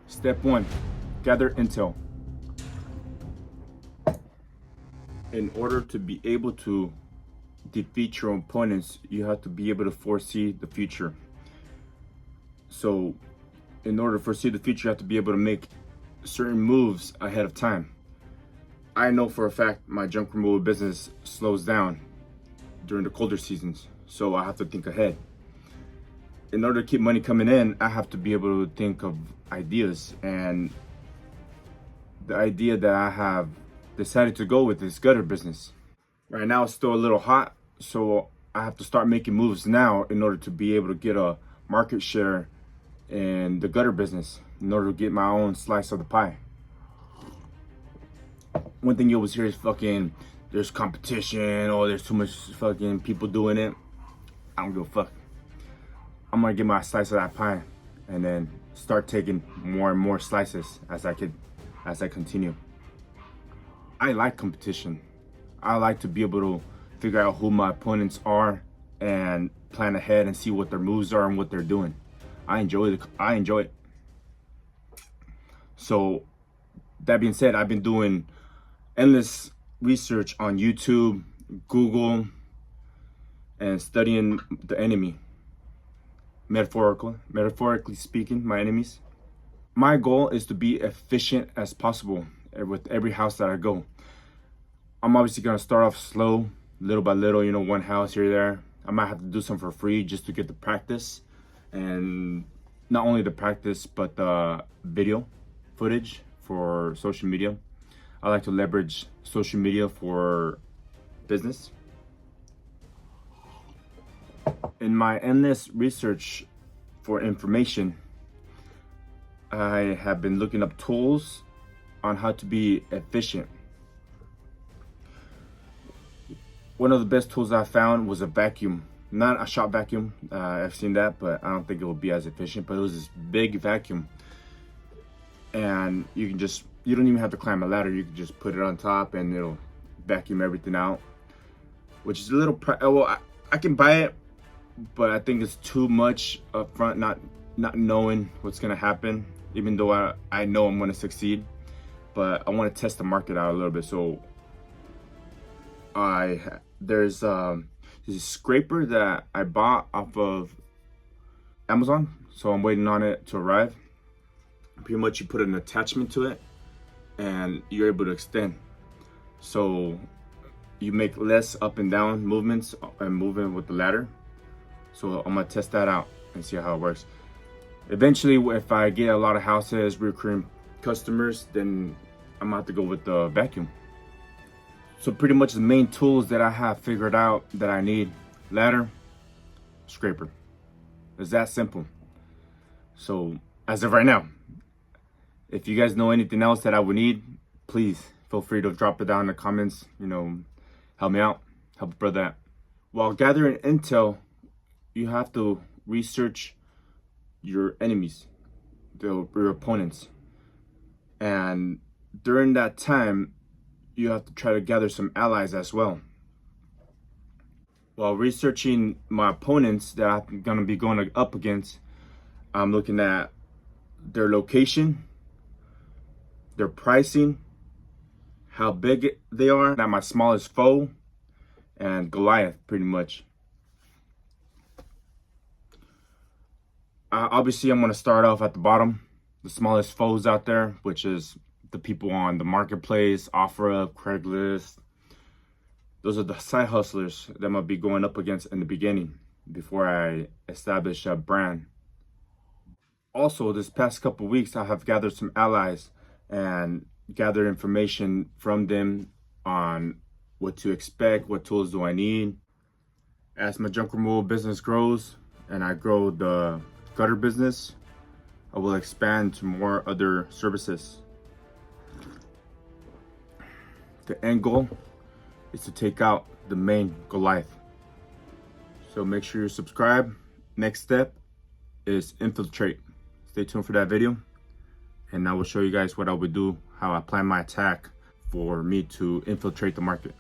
Step 1, gather intel. In order to be able to defeat your opponents, you have to be able to foresee the future. So in order to foresee the future, you have to be able to make certain moves ahead of time. I know for a fact my junk removal business slows down during the colder seasons, so I have to think ahead. In order to keep money coming in, I have to be able to think of ideas, and the idea that I have decided to go with is gutter business. Right now it's still a little hot, so I have to start making moves now in order to be able to get a market share in the gutter business, in order to get my own slice of the pie. One thing you always hear is fucking, there's competition, or there's too much fucking people doing it. I don't give a fuck. I'm gonna get my slice of that pie and then start taking more and more slices as I continue. I like competition. I like to be able to figure out who my opponents are and plan ahead and see what their moves are and what they're doing. I enjoy it. So that being said, I've been doing endless research on YouTube, Google, and studying the enemy. Metaphorically speaking, my enemies. My goal is to be efficient as possible with every house that I go. I'm obviously gonna start off slow, little by little, one house here or there. I might have to do some for free just to get the practice, and not only the practice, but the video footage for social media. I like to leverage social media for business. In my endless research for information, I have been looking up tools on how to be efficient. One of the best tools I found was a vacuum, not a shop vacuum. I've seen that, but I don't think it will be as efficient. But it was this big vacuum, and you don't even have to climb a ladder. You can just put it on top, and it'll vacuum everything out. Which is a little I can buy it, but I think it's too much up front, not knowing what's gonna happen. Even though I know I'm gonna succeed, but I want to test the market out a little bit. So there's this scraper that I bought off of Amazon, so I'm waiting on it to arrive. Pretty much you put an attachment to it and you're able to extend, so you make less up and down movements and moving with the ladder. So I'm gonna test that out and see how it works. Eventually, if I get a lot of houses, recurring customers, then I'm gonna have to go with the vacuum. So pretty much the main tools that I have figured out that I need: ladder, scraper. It's that simple. So as of right now, if you guys know anything else that I would need, please feel free to drop it down in the comments. Help me out, help a brother out. While gathering intel, you have to research your enemies, your opponents. And during that time, you have to try to gather some allies as well. While researching my opponents that I'm gonna be going up against, I'm looking at their location, their pricing, how big they are, not my smallest foe, and Goliath, pretty much. Obviously, I'm gonna start off at the bottom, the smallest foes out there, which is the people on the marketplace, OfferUp, Craigslist. Those are the side hustlers that I'm gonna be going up against in the beginning before I establish a brand. Also, this past couple weeks, I have gathered some allies and gathered information from them on what to expect, what tools do I need. As my junk removal business grows and I grow the gutter business, I will expand to more other services. The end goal is to take out the main Goliath. So make sure you subscribe. Next step is infiltrate. Stay tuned for that video, and I will show you guys what I would do, how I plan my attack for me to infiltrate the market.